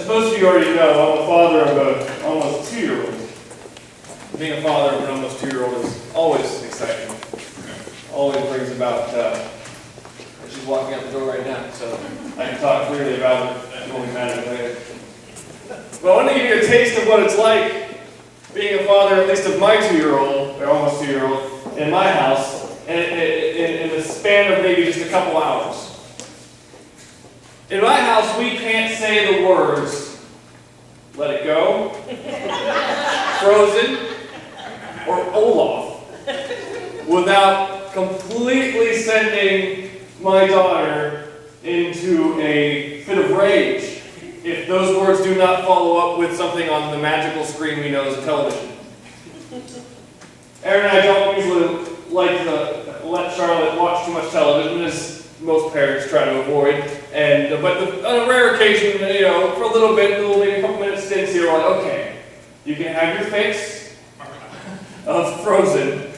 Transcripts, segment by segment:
most of you already know, I'm a father of an almost 2-year-old. Being a father of an almost 2-year-old is always exciting. Always brings about, she's walking out the door right now, so I can talk freely about it. It won't be mad at me later. But I want to give you a taste of what it's like being a father, at least of my 2-year-old, or almost 2-year-old, in my house, in the span of maybe just a couple hours. In my house, we can't say the words, let it go, frozen, or Olaf, without completely sending my daughter into a fit of rage if those words do not follow up with something on the magical screen we know as a television. Erin and I don't usually like to let Charlotte watch too much television, as most parents try to avoid. But on a rare occasion, for a little bit, maybe a couple minutes stints here, we're like, okay, you can have your fix of Frozen.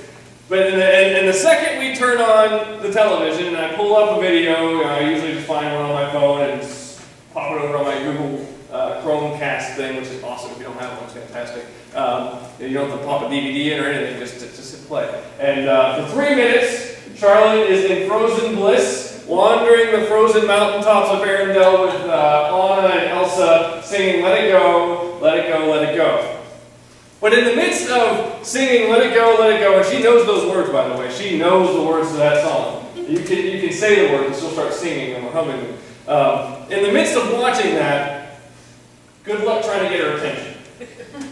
But in the second we turn on the television and I pull up a video, I usually just find one on my phone and pop it over on my Google Chromecast thing, which is awesome. If you don't have one, it's fantastic. You don't have to pop a DVD in or anything, just hit play. And for 3 minutes, Charlotte is in frozen bliss, wandering the frozen mountaintops of Arendelle with Anna and Elsa singing Let It Go, Let It Go, Let It Go. But in the midst of singing Let It Go, and she knows those words, by the way. She knows the words to that song. You can say the words and she'll start singing them or humming them. In the midst of watching that, good luck trying to get her attention.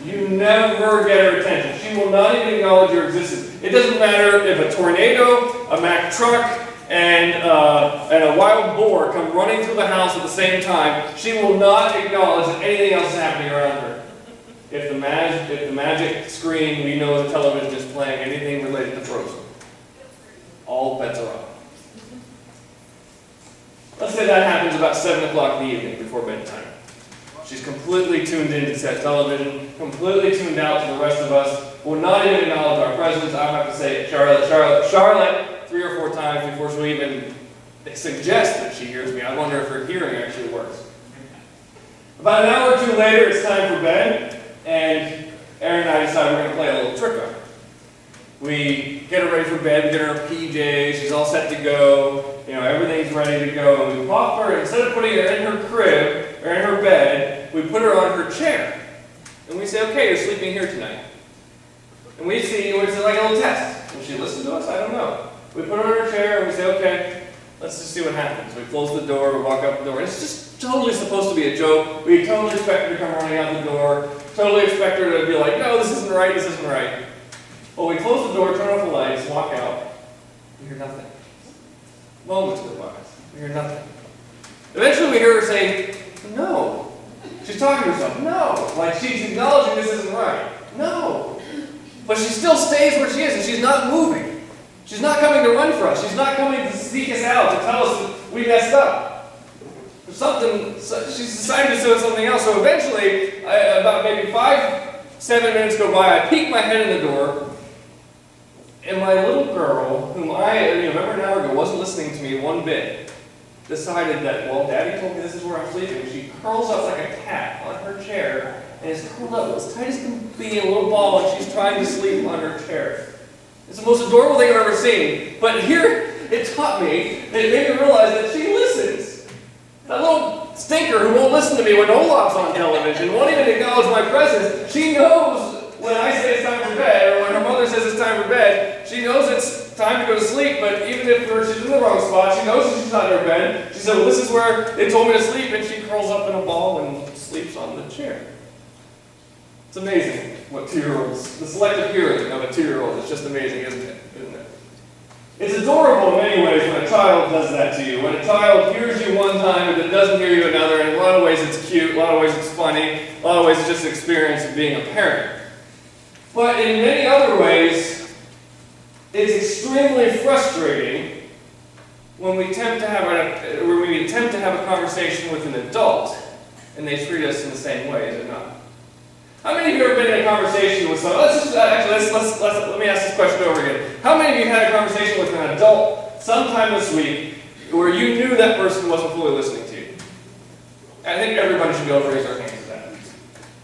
You never get her attention. She will not even acknowledge your existence. It doesn't matter if a tornado, a Mack truck, and a wild boar come running through the house at the same time. She will not acknowledge that anything else is happening around her. If the magic screen we know as a television is playing anything related to Frozen, all bets are off. Let's say that happens about 7 o'clock in the evening before bedtime. She's completely tuned into that television, completely tuned out to the rest of us, will not even acknowledge our presence. I'll have to say, Charlotte, 3 or 4 times before she'll even suggest that she hears me. I wonder if her hearing actually works. About an hour or 2 later, it's time for bed. And Erin and I decide we're going to play a little trick on her. We get her ready for bed, we get her her PJs, she's all set to go, everything's ready to go. And we pop her, instead of putting her in her crib or in her bed, we put her on her chair. And we say, okay, you're sleeping here tonight. And we see, it's like a little test. Will she listen to us? I don't know. We put her in her chair and we say, okay, let's just see what happens. We close the door, we walk out the door. It's just totally supposed to be a joke. We totally expect her to come running out the door. Totally expect her to be like, no, this isn't right, this isn't right. Well, we close the door, turn off the lights, walk out. We hear nothing. Moments go by. We hear nothing. Eventually we hear her say, no. She's talking to herself. No. Like she's acknowledging this isn't right. No. But she still stays where she is and she's not moving. She's not coming to run for us. She's not coming to seek us out, to tell us that we messed up. She's decided to do something else. So eventually, about maybe 5-7 minutes go by, I peek my head in the door, and my little girl, whom I, remember an hour ago, wasn't listening to me one bit, decided that, well, Daddy told me this is where I'm sleeping. She curls up like a cat on her chair, and is curled up as tight as can be in a little ball, and she's trying to sleep on her chair. It's the most adorable thing I've ever seen. But here, it taught me, it made me realize that she listens. That little stinker who won't listen to me when Olaf's on television, won't even acknowledge my presence, she knows when I say it's time for bed, or when her mother says it's time for bed, she knows it's time to go to sleep, but even if she's in the wrong spot, she knows that she's not in her bed. She said, well, this is where they told me to sleep, and she curls up in a ball and sleeps on the chair. It's amazing what 2-year-olds, the selective hearing of a 2-year-old is just amazing, isn't it? It's adorable in many ways when a child does that to you. When a child hears you one time and then doesn't hear you another, and in a lot of ways it's cute, a lot of ways it's funny, a lot of ways it's just an experience of being a parent. But in many other ways, it's extremely frustrating when we attempt to have a conversation with an adult and they treat us in the same way, is it not? How many of you have ever been in a conversation with someone? Let me ask this question over again. How many of you had a conversation with an adult sometime this week where you knew that person wasn't fully listening to you? I think everybody should be able to raise their hand.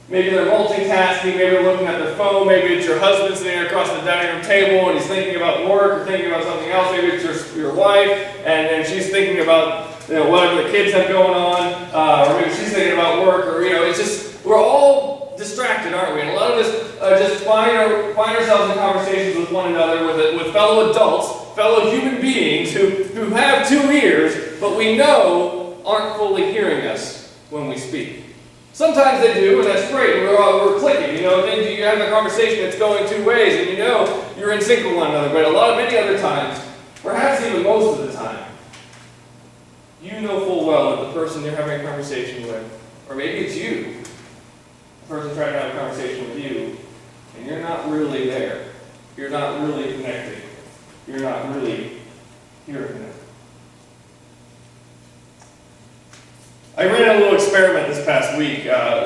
Maybe they're multitasking, maybe they're looking at their phone, maybe it's your husband sitting across the dining room table and he's thinking about work or thinking about something else, maybe it's your wife and she's thinking about whatever the kids have going on, or maybe she's thinking about work, or it's just, we're all distracted, aren't we? And a lot of us just find ourselves in conversations with one another, with fellow adults, fellow human beings who have two ears, but we know aren't fully hearing us when we speak. Sometimes they do, and that's great. We're clicking, then you have a conversation that's going two ways, and you're in sync with one another. But many other times, perhaps even most of the time, you know full well that the person you're having a conversation with, or maybe it's you, the person trying to have a conversation with you, and you're not really there. You're not really connected. You're not really hearing them. I ran a little experiment this past week.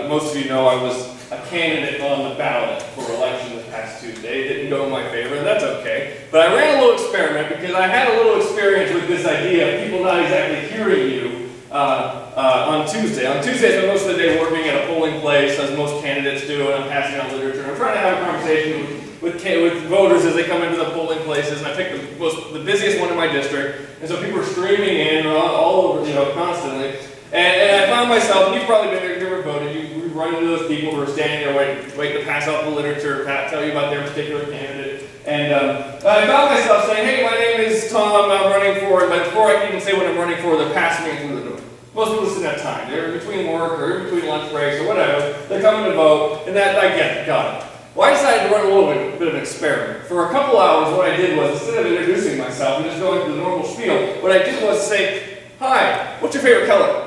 Most of you know I was a candidate on the ballot for election this past Tuesday. It didn't go in my favor, and that's okay. But I ran a little experiment because I had a little experience with this idea of people not exactly hearing you on Tuesday. On Tuesday, I spend most of the day working at a polling place, as most candidates do, and I'm passing out literature. And I'm trying to have a conversation with voters as they come into the polling places, and I picked the busiest one in my district, and so people are streaming in all over, constantly. And I found myself, and you've probably been there, if you've ever voted, you run into those people who are standing there waiting to pass out the literature, tell you about their particular candidate. And I found myself saying, hey, my name is Tom, I'm running for it, but before I can even say what I'm running for, they're passing me through the door. Most people just didn't have time. They're in between work or in between lunch breaks or whatever. They're coming to vote, and that, I get it, got it. Well, I decided to run a little bit of an experiment. For a couple hours, what I did was, instead of introducing myself and just going through the normal spiel, what I did was say, hi, what's your favorite color?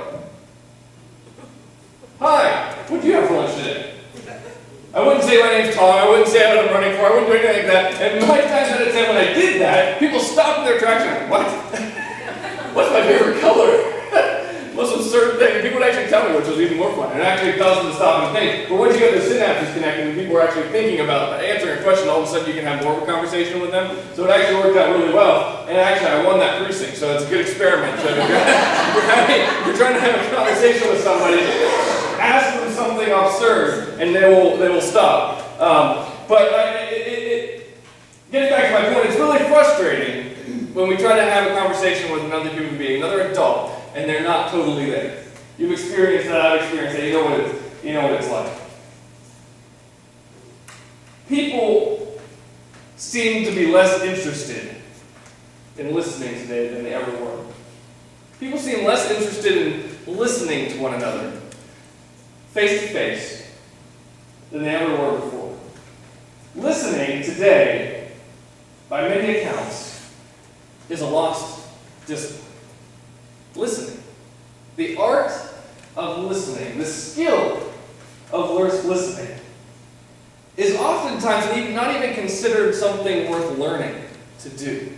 Hi, what do you have for lunch today? I wouldn't say my name's Tom, I wouldn't say what I'm running for, I wouldn't do anything like that. And 9 times out of 10 when I did that, people stopped in their tracks and went, what? What's my favorite color? Most absurd thing, and people would actually tell me, which was even more fun. It actually caused them to stop and think. But once you get their synapses connected and people are actually thinking about answering a question, all of a sudden you can have more of a conversation with them. So it actually worked out really well. And actually I won that precinct, so it's a good experiment. So if you're trying to have a conversation with somebody, ask them something absurd, and they will stop. Getting back to my point, it's really frustrating when we try to have a conversation with another human being, another adult, and they're not totally there. You've experienced that, I've experienced that, you know what it's like. People seem to be less interested in listening today than they ever were. People seem less interested in listening to one another, face to face, than they ever were before. Listening today, by many accounts, is a lost discipline. Listening. The art of listening, the skill of listening, is oftentimes not even considered something worth learning to do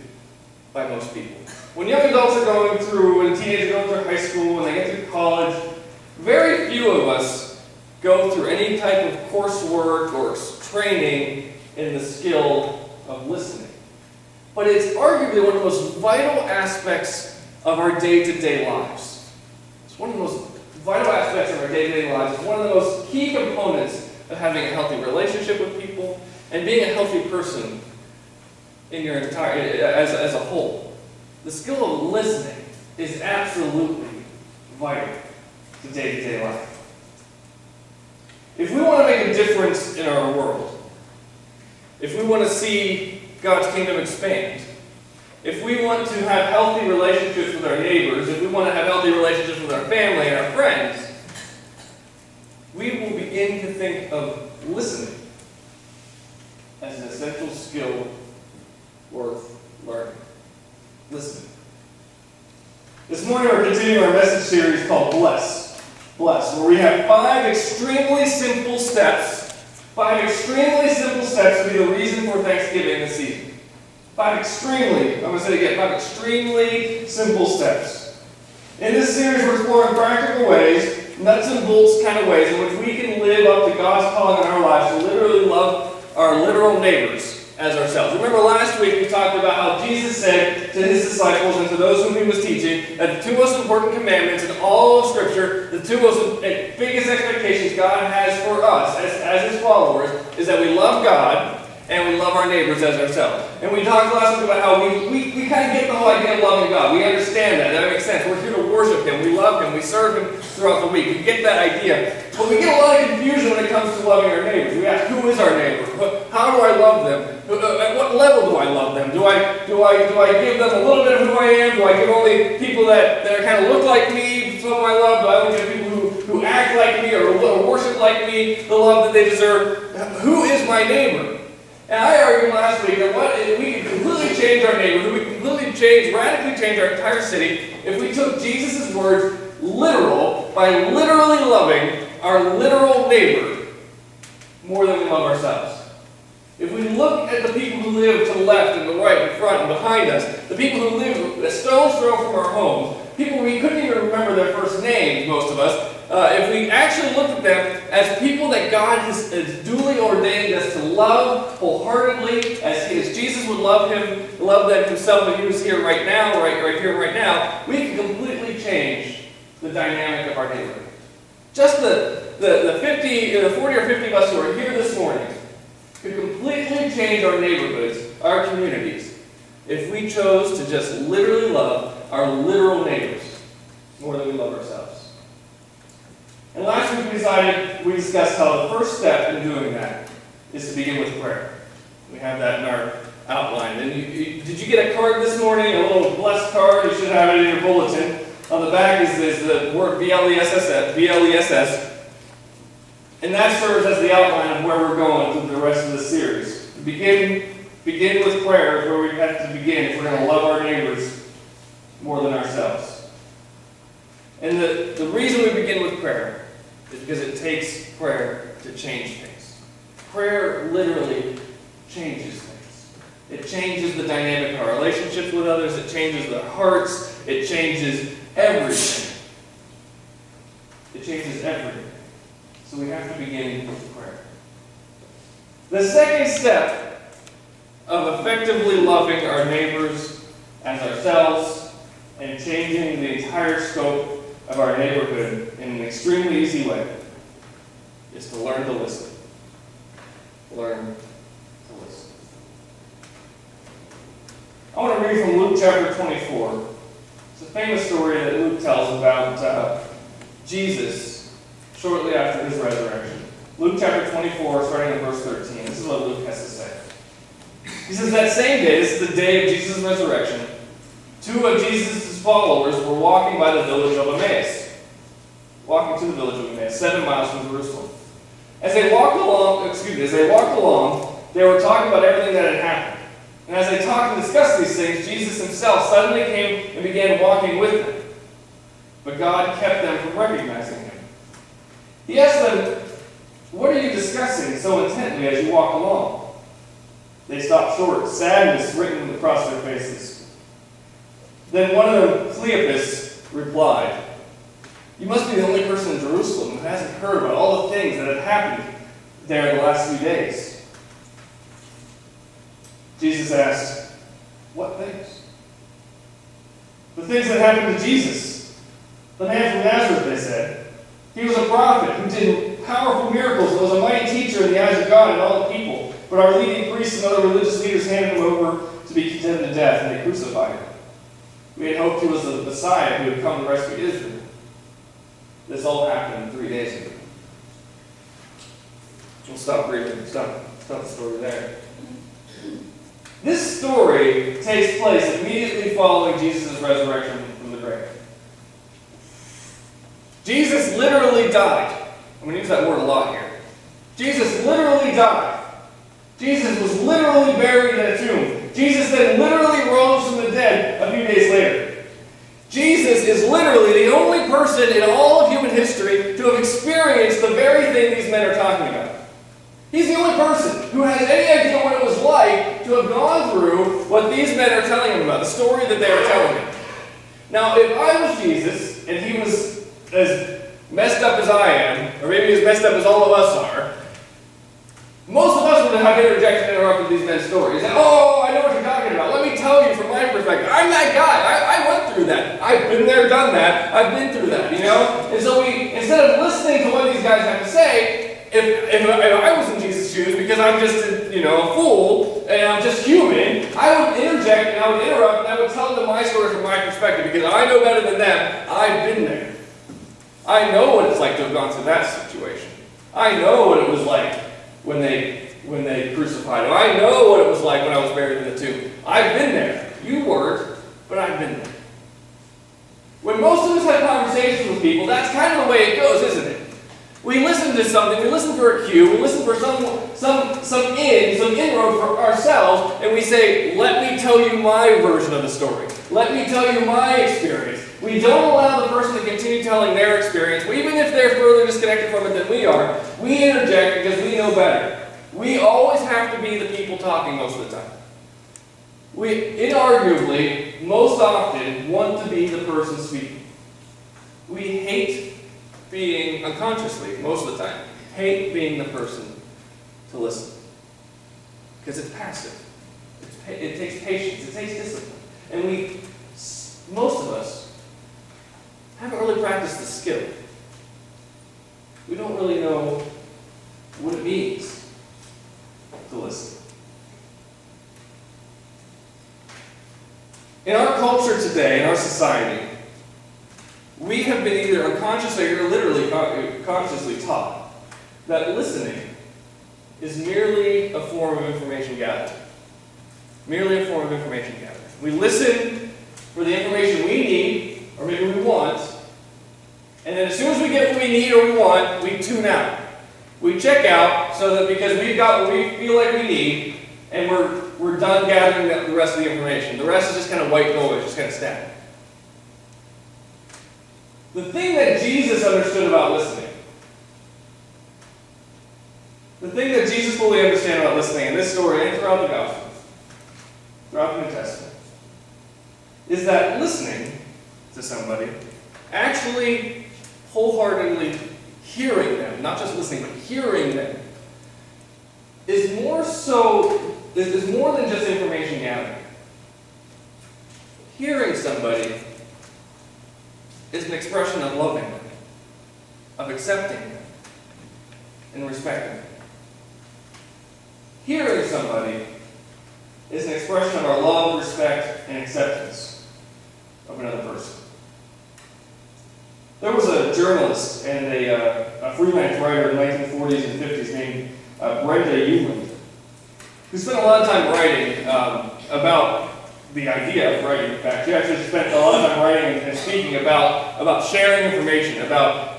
by most people. When young adults are going through, and teenagers are going through high school, when they get through college, very few of us go through any type of coursework or training in the skill of listening. But it's arguably one of the most vital aspects of our day-to-day lives. It's one of the most vital aspects of our day-to-day lives. It's one of the most key components of having a healthy relationship with people and being a healthy person in your entire, as a whole. The skill of listening is absolutely vital to day-to-day life. If we want to make a difference in our world, if we want to see God's kingdom expand, if we want to have healthy relationships with our neighbors, if we want to have healthy relationships with our family and our friends, we will begin to think of listening as an essential skill worth learning. Listening. This morning we're continuing our message series called Bless, where we have 5 extremely simple steps. 5 extremely simple steps to be the reason for Thanksgiving this season. 5 extremely extremely simple steps. In this series, we're exploring practical ways, nuts and bolts kind of ways, in which we can live up to God's calling in our lives to literally love our literal neighbors as ourselves. Remember last week we talked about how Jesus said to his disciples and to those whom he was teaching that the 2 most important commandments in all of Scripture, the 2 most biggest expectations God God has for us as His followers is that we love God and we love our neighbors as ourselves. And we talked last week about how we kind of get the whole idea of loving God. We understand that. That makes sense. We're here to worship Him. We love Him. We serve Him throughout the week. We get that idea. But we get a lot of confusion when it comes to loving our neighbors. We ask, who is our neighbor? How do I love them? At what level do I love them? Do I give them a little bit of who I am? Do I give only people that kind of look like me, some I love? Do I only give people who act like me or worship like me the love that they deserve? Who is my neighbor? And I argued last week that we could completely change our neighborhood, we could completely radically change our entire city if we took Jesus' words literal by literally loving our literal neighbor more than we love ourselves. If we look at the people who live to the left and the right and front and behind us, the people who live a stone's throw from our homes, people we couldn't even remember their first names, most of us, if we actually looked at them as people that God has duly ordained us to love wholeheartedly, as Jesus would love them Himself when He was here right now, right here, right now, we can completely change the dynamic of our neighborhood. Just the 40 or 50 of us who are here this morning could completely change our neighborhoods, our communities, if we chose to just literally love our literal neighbors more than we love ourselves. And last week we discussed how the first step in doing that is to begin with prayer. We have that in our outline. And did you get a card this morning, a little blessed card? You should have it in your bulletin. On the back is the word B-L-E-S-S. And that serves as the outline of where we're going through the rest of the series. Begin with prayer is where we have to begin if we're going to love our neighbors more than ourselves. And the reason we begin with prayer is because it takes prayer to change things. Prayer literally changes things. It changes the dynamic of our relationships with others. It changes their hearts. It changes everything. It changes everything. So we have to begin with prayer. The second step of effectively loving our neighbors as ourselves and changing the entire scope of our neighborhood in an extremely easy way is to learn to listen. Learn to listen. I want to read from Luke chapter 24. It's a famous story that Luke tells about Jesus shortly after His resurrection. Luke chapter 24, starting in verse 13. This is what Luke has to say. He says, that same day, this is the day of Jesus' resurrection, two of Jesus' followers were walking by the village of Emmaus. Walking to the village of Emmaus, 7 miles from Jerusalem. As they walked along, they were talking about everything that had happened. And as they talked and discussed these things, Jesus Himself suddenly came and began walking with them. But God kept them from recognizing Him. He asked them, what are you discussing so intently as you walk along? They stopped short, sadness written across their faces. Then one of them, Cleopas, replied, you must be the only person in Jerusalem who hasn't heard about all the things that have happened there the last few days. Jesus asked, what things? The things that happened to Jesus. The man from Nazareth, they said. He was a prophet who did powerful miracles and was a mighty teacher in the eyes of God and all the people. But our leading priests and other religious leaders handed him over to be condemned to death, and they crucified him. We had hoped he was the Messiah who would come to rescue Israel. This all happened 3 days ago. We'll stop reading. Stop the story there. This story takes place immediately following Jesus' resurrection from the grave. Jesus literally died. I'm going to use that word a lot here. Jesus literally died. Jesus was literally buried in a tomb. Jesus then literally rose from the dead a few days later. Jesus is literally the only person in all of human history to have experienced the very thing these men are talking about. He's the only person who has any idea what it was like to have gone through what these men are telling him about, the story that they are telling him. Now, if I was Jesus, and he was as messed up as I am, or maybe as messed up as all of us are, most of us would have interjected and interrupted these men's stories. And, I know what you're talking about. Let me tell you from my perspective. I'm that guy. I went through that. I've been there, done that. I've been through that, And so instead of listening to what these guys have to say if I was in Jesus' shoes, because I'm just a fool and I'm just human. I would interject and I would interrupt and I would tell them my story from my perspective because I know better than them. I've been there. I know what it's like to have gone through that situation. I know what it was like when they crucified him. I know what it was like when I was buried in the tomb. I've been there. You weren't, but I've been there. When most of us have conversations with people, that's kind of the way it goes, isn't it? We listen to something, we listen for a cue, we listen for some inroad for ourselves, and we say, let me tell you my version of the story. Let me tell you my experience. We don't allow the person to continue telling their experience, even if they're further disconnected from it than we are. We interject because we know better. We always have to be the people talking most of the time. We inarguably, most often, want to be the person speaking. We hate being, unconsciously, most of the time, hate being the person to listen. Because it's passive. It takes patience. It takes discipline. And most of us, haven't really practiced the skill. We don't really know what it means to listen. In our culture today, in our society, we have been either unconsciously or literally consciously taught that listening is merely a form of information gathering. Merely a form of information gathering. We listen for the information we need, or maybe we want, and then as soon as we get what we need or we want, we tune out. We check out so that because we've got what we feel like we need, and we're done gathering the rest of the information. The rest is just kind of white noise, just kind of static. The thing that Jesus understood about listening, the thing that Jesus fully understood about listening in this story and throughout the Gospels, throughout the New Testament, is that listening to somebody, actually wholeheartedly hearing them, not just listening, but hearing them, is more than just information gathering. Hearing somebody is an expression of loving them, of accepting them, and respecting them. Hearing somebody is an expression of our love, respect, and acceptance of another person. There was a journalist and a freelance writer in the 1940s and 50s named Brenda Euland, who spent a lot of time writing about the idea of writing. In fact, she actually spent a lot of time writing and speaking about sharing information, about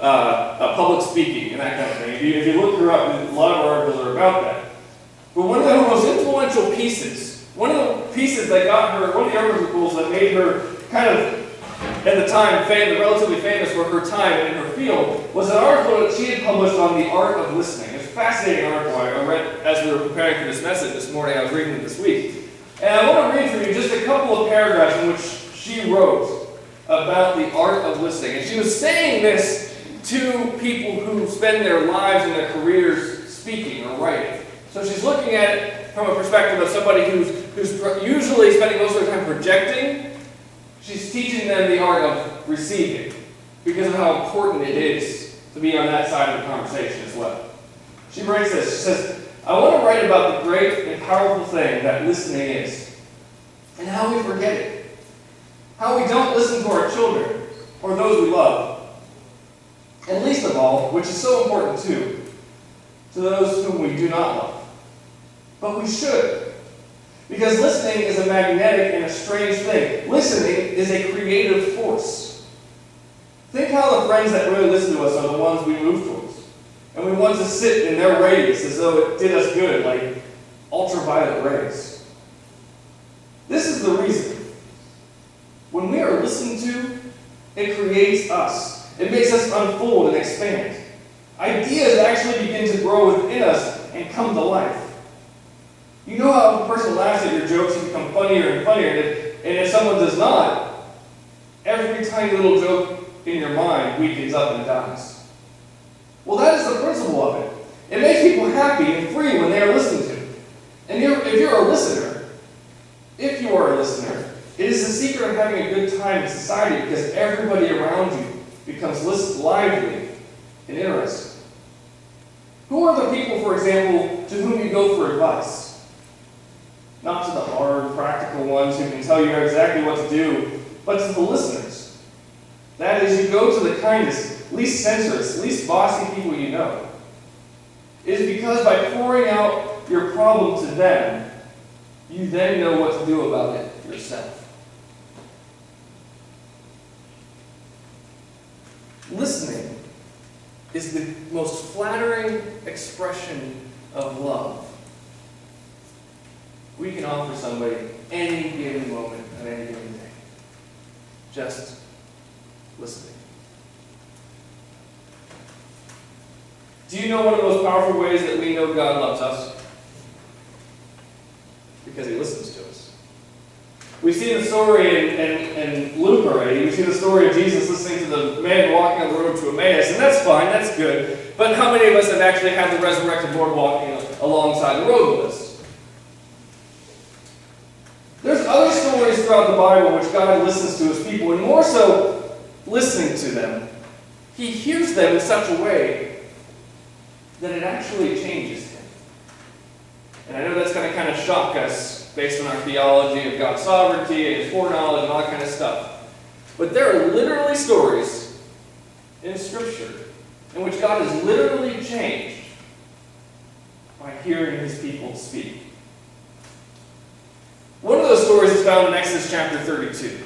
public speaking, and that kind of thing. If you look her up, a lot of her articles are about that. But one of the most influential pieces, one of the pieces that got her, one of the articles that made her kind of, at the time, relatively famous for her time and in her field, was an article that she had published on the art of listening. It's a fascinating article I read as we were preparing for this message this morning. I was reading it this week. And I want to read for you just a couple of paragraphs in which she wrote about the art of listening. And she was saying this to people who spend their lives and their careers speaking or writing. So she's looking at it from a perspective of somebody who's usually spending most of their time projecting. She's teaching them the art of receiving because of how important it is to be on that side of the conversation as well. She writes this. She says, I want to write about the great and powerful thing that listening is and how we forget it. How we don't listen to our children or those we love. And least of all, which is so important too, to those whom we do not love. But we should. Because listening is a magnetic and a strange thing. Listening is a creative force. Think how the friends that really listen to us are the ones we move towards. And we want to sit in their radius as though it did us good, like ultraviolet rays. This is the reason. When we are listened to, it creates us. It makes us unfold and expand. Ideas actually begin to grow within us and come to life. You know how if a person laughs at your jokes, you become funnier and funnier, and if someone does not, every tiny little joke in your mind weakens up and dies. Well, that is the principle of it. It makes people happy and free when they are listened to. And if you are a listener, it is the secret of having a good time in society because everybody around you becomes lively and interested. Who are the people, for example, to whom you go for advice? Not to the hard, practical ones who can tell you exactly what to do, but to the listeners. That is, you go to the kindest, least censorious, least bossy people you know. It is because by pouring out your problem to them, you then know what to do about it yourself. Listening is the most flattering expression of love we can offer somebody any given moment of any given day. Just listening. Do you know one of the most powerful ways that we know God loves us? Because He listens to us. We see the story in Luke already. We see the story of Jesus listening to the man walking on the road to Emmaus, and that's fine, that's good. But how many of us have actually had the resurrected Lord walking alongside the road with us? There's other stories throughout the Bible in which God listens to His people, and more so, listening to them, He hears them in such a way that it actually changes Him. And I know that's going to kind of shock us based on our theology of God's sovereignty and His foreknowledge and all that kind of stuff. But there are literally stories in Scripture in which God is literally changed by hearing His people speak. One of those stories is found in Exodus chapter 32.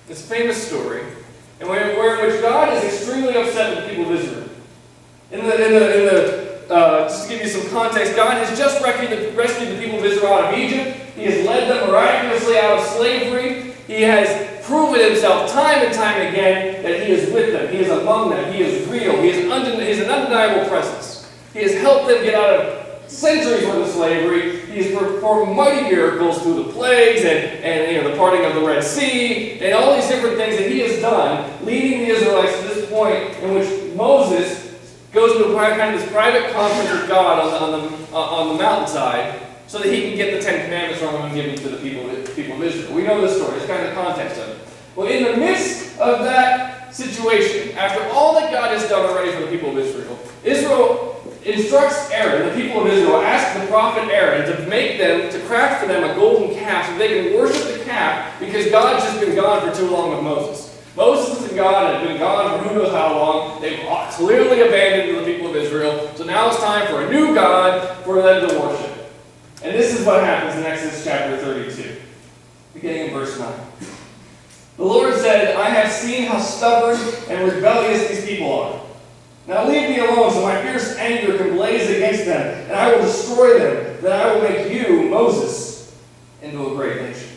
It's a famous story, in which God is extremely upset with the people of Israel. Just to give you some context, God has just rescued the people of Israel out of Egypt. He has led them miraculously out of slavery. He has proven Himself time and time again that He is with them. He is among them. He is real. He is an undeniable presence. He has helped them get out of centuries worth of slavery. He has performed mighty miracles through the plagues and the parting of the Red Sea and all these different things that He has done, leading the Israelites to this point in which Moses goes to this private conference with God on the mountainside so that he can get the Ten Commandments from Him and give them to the people of Israel. We know this story. It's kind of the context of it. Well, in the midst of that situation, after all that God has done already for the people of Israel, Israel instructs Aaron, the people of Israel, asks the prophet Aaron to craft for them a golden calf so they can worship the calf because God's just been gone for too long with Moses. Moses and God had been gone for who knows how long. They've clearly abandoned the people of Israel. So now it's time for a new God for them to worship. And this is what happens in Exodus chapter 32, beginning in verse 9. The Lord said, I have seen how stubborn and rebellious these people are. Now leave me alone so my fierce anger can blaze against them, and I will destroy them. Then I will make you, Moses, into a great nation.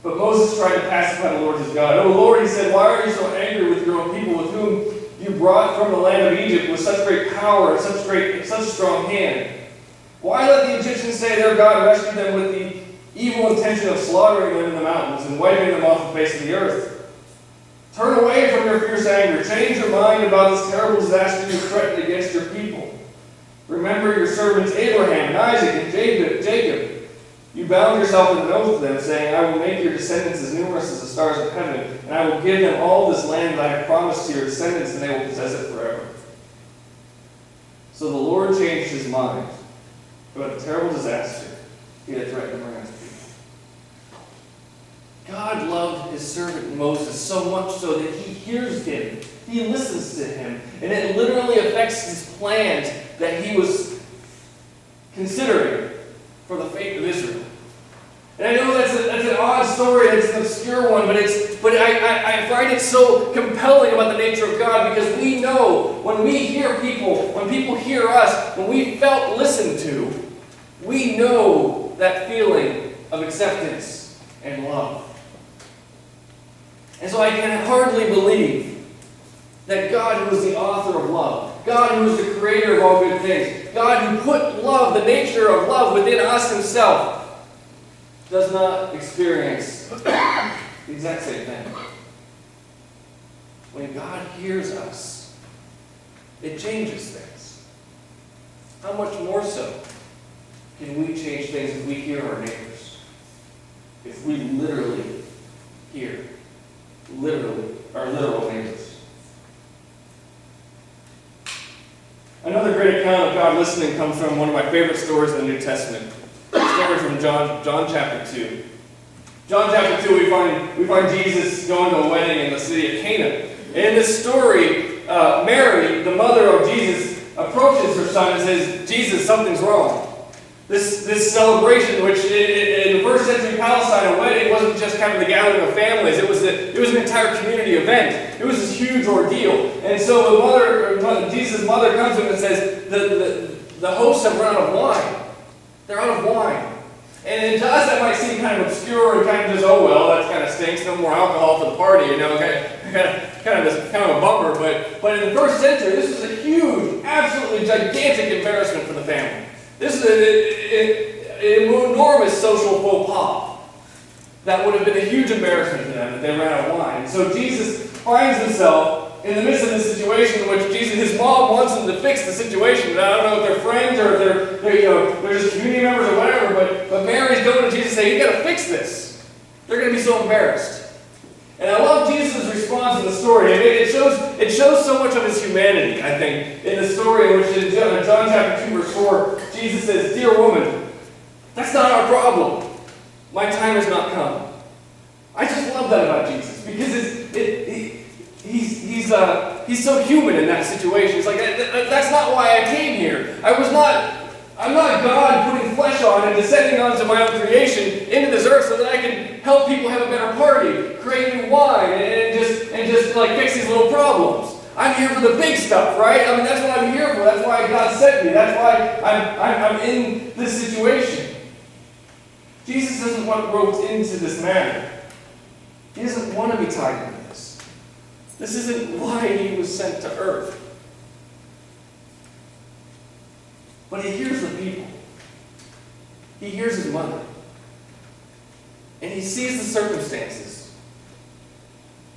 But Moses tried to pacify the Lord his God. Oh Lord, he said, why are you so angry with your own people with whom you brought from the land of Egypt with such great power and such a strong hand? Why let the Egyptians say their God rescued them with the evil intention of slaughtering them in the mountains and wiping them off the face of the earth? Turn away from your fierce anger. Change your mind about this terrible disaster you threatened against your people. Remember your servants Abraham and Isaac and Jacob. You bound yourself in an oath to them, saying, I will make your descendants as numerous as the stars of heaven, and I will give them all this land that I have promised to your descendants, and they will possess it forever. So the Lord changed His mind about the terrible disaster He had threatened to bring on His people. God loved His servant Moses so much so that He hears him, He listens to him, and it literally affects His plans that He was considering for the fate of Israel. And I know that's an odd story, it's an obscure one, but I find it so compelling about the nature of God because we know when we hear people, when people hear us, when we felt listened to, we know that feeling of acceptance and love. And so I can hardly believe that God, who is the author of love, God who is the creator of all good things, God who put love, the nature of love within us Himself, does not experience the exact same thing. When God hears us, it changes things. How much more so can we change things if we hear our neighbors? If we literally hear, our literal neighbors. Another great account of God listening comes from one of my favorite stories in the New Testament. The story from John chapter 2. John chapter 2, we find Jesus going to a wedding in the city of Cana. And in this story, Mary, the mother of Jesus, approaches her son and says, Jesus, something's wrong. This celebration, which in the first century Palestine, a wedding wasn't just kind of the gathering of families. It was an entire community event. It was this huge ordeal. And so Jesus' mother comes to him and says, the hosts have run out of wine. They're out of wine. And to us that might seem kind of obscure and kind of just, oh well, that kind of stinks. No more alcohol for the party, kind of a bummer. But in the first century, this was a huge, absolutely gigantic embarrassment for the family. This is an enormous social faux pas that would have been a huge embarrassment to them if they ran out of wine. And so Jesus finds himself in the midst of this situation in which his mom wants him to fix the situation. And I don't know if they're friends or if they're just community members or whatever, but Mary's going to Jesus and saying, you got to fix this. They're going to be so embarrassed. And I love Jesus' response in the story. It shows so much of his humanity, I think, in the story in which in John chapter 2, verse 4, Jesus says, dear woman, that's not our problem. My time has not come. I just love that about Jesus, because he's so human in that situation. It's like, that's not why I came here. I'm not God putting flesh on and descending onto my own creation into this earth so that I can help people have a better party, create new wine, and just like fix these little problems. I'm here for the big stuff, right? I mean, that's what I'm here for. That's why God sent me. That's why I'm in this situation. Jesus doesn't want roped into this matter. He doesn't want to be tied into this. This isn't why he was sent to earth. But he hears the people. He hears his mother. And he sees the circumstances.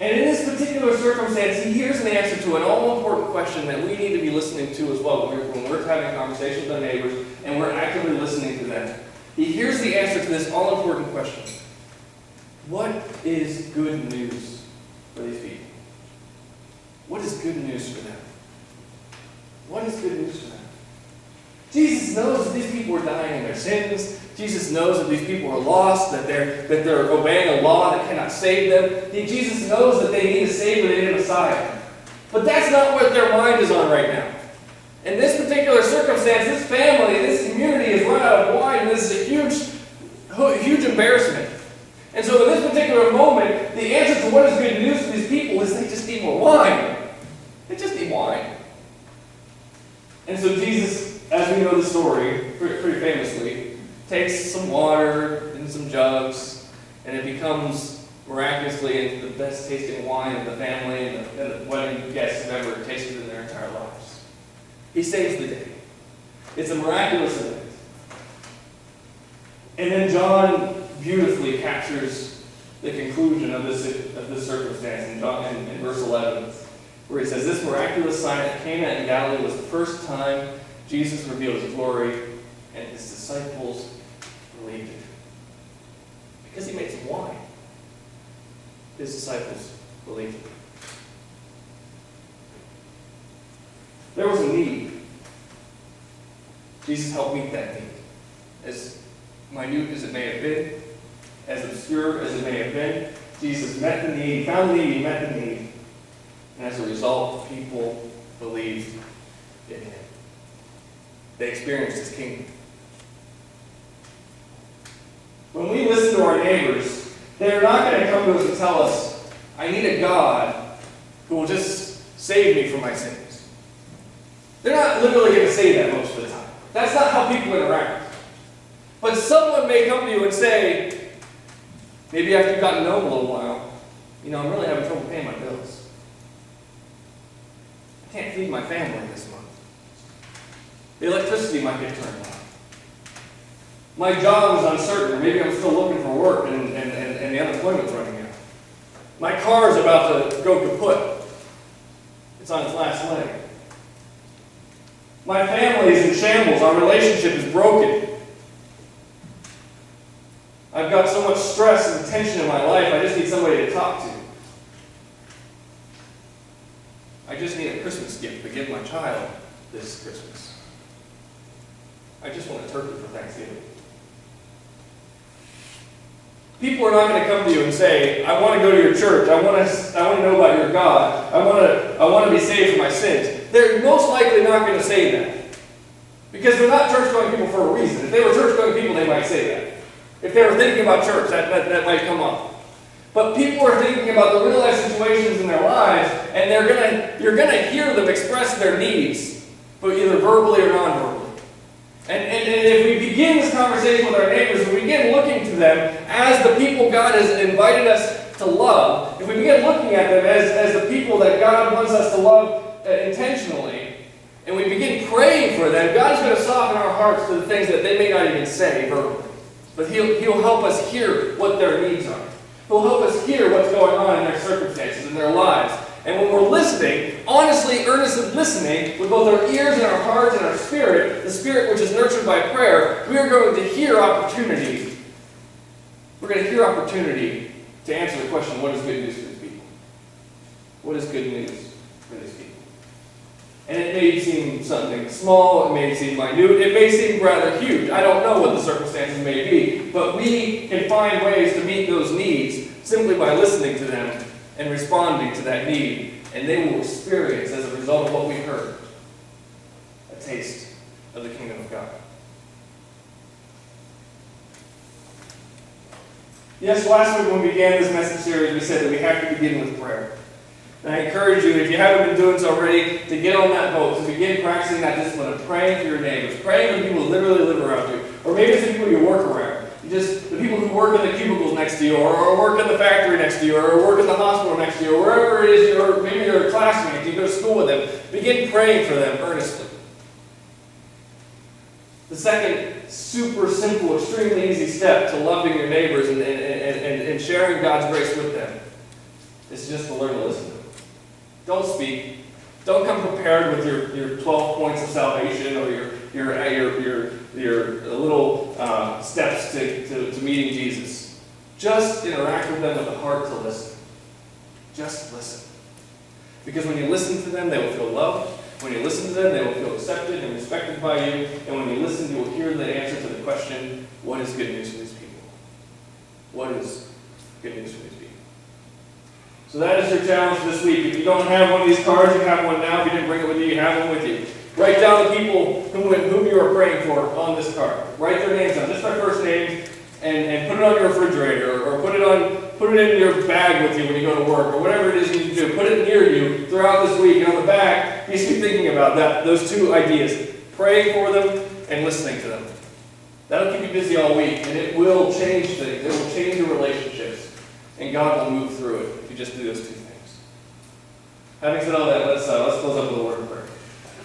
And in this particular circumstance, he hears an answer to an all-important question that we need to be listening to as well when we're having a conversation with our neighbors and we're actively listening to them. He hears the answer to this all-important question. What is good news for these people? What is good news for them? What is good news for them? Jesus knows that these people are dying in their sins. Jesus knows that these people are lost, that they're obeying a law that cannot save them. Jesus knows that they need a Savior, they need a Messiah. But that's not what their mind is on right now. In this particular circumstance, this family, this community is run out of wine, and this is a huge embarrassment. And so in this particular moment, the answer to what is good news for these people is they just need more wine. They just need wine. And so Jesus, as we know the story, pretty famously, takes some water and some jugs, and it becomes miraculously the best tasting wine that the family and the wedding guests have ever tasted in their entire lives. He saves the day. It's a miraculous event. And then John beautifully captures the conclusion of this circumstance in verse 11, where he says, this miraculous sign at Cana in Galilee was the first time Jesus revealed his glory, and his disciples believed it. Because he made some wine, his disciples believed it. There was a need. Jesus helped meet that need. As minute as it may have been, as obscure as it may have been, Jesus met the need, he found the need, he met the need. And as a result, people believed in him. They experienced his kingdom. When we listen to our neighbors, they're not going to come to us and tell us, I need a God who will just save me from my sins. They're not literally going to say that most of the time. That's not how people interact. But someone may come to you and say, maybe after you've gotten to know them a little while, I'm really having trouble paying my bills. I can't feed my family this month. The electricity might get turned on. My job is uncertain, or maybe I'm still looking for work and the unemployment's running out. My car is about to go kaput. It's on its last leg. My family is in shambles. Our relationship is broken. I've got so much stress and tension in my life, I just need somebody to talk to. I just need a Christmas gift to give my child this Christmas. I just want a turkey for Thanksgiving. People are not going to come to you and say, I want to go to your church. I want to know about your God. I want to be saved from my sins. They're most likely not going to say that. Because they're not church-going people for a reason. If they were church-going people, they might say that. If they were thinking about church, that might come up. But people are thinking about the real-life situations in their lives, and you're going to hear them express their needs, but either verbally or non-verbally. And if we begin this conversation with our neighbors, if we begin looking to them as the people God has invited us to love, if we begin looking at them as the people that God wants us to love intentionally, and we begin praying for them, God is going to soften our hearts to the things that they may not even say verbally. But He'll help us hear what their needs are. He'll help us hear what's going on in their circumstances, in their lives. And when we're listening, honestly, earnestly listening, with both our ears and our hearts and our spirit, the spirit which is nurtured by prayer, we are going to hear opportunity. We're going to hear opportunity to answer the question, what is good news for these people? What is good news for these people? And it may seem something small, it may seem minute, it may seem rather huge. I don't know what the circumstances may be, but we can find ways to meet those needs simply by listening to them and responding to that need. And they will experience, as a result of what we heard, a taste of the kingdom of God. Yes, last week when we began this message series, we said that we have to begin with prayer. And I encourage you, if you haven't been doing so already, to get on that boat, to begin practicing that discipline of praying for your neighbors, praying for the people who literally live around you, or maybe it's the people you work around. The people who work in the cubicles next to you, or work in the factory next to you, or work in the hospital next to you, or wherever it is, maybe you're a classmate, you go to school with them. Begin praying for them earnestly. The second super simple, extremely easy step to loving your neighbors and sharing God's grace with them is just to learn to listen to them. Don't speak. Don't come prepared with your 12 points of salvation or your little steps to meeting Jesus. Just interact with them with a heart to listen. Just listen. Because when you listen to them, they will feel loved. When you listen to them, they will feel accepted and respected by you. And when you listen, you will hear the answer to the question, what is good news for these people? What is good news for these people? So that is your challenge this week. If you don't have one of these cards, you have one now. If you didn't bring it with you, you have one with you. Write down the people whom you are praying for on this card. Write their names down, just their first names, and put it on your refrigerator, or put it in your bag with you when you go to work, or whatever it is you need to do. Put it near you throughout this week. And on the back, you should be thinking about those two ideas. Praying for them and listening to them. That'll keep you busy all week, and it will change things. It will change your relationships. And God will move through it if you just do those two things. Having said all that, let's close up with a word.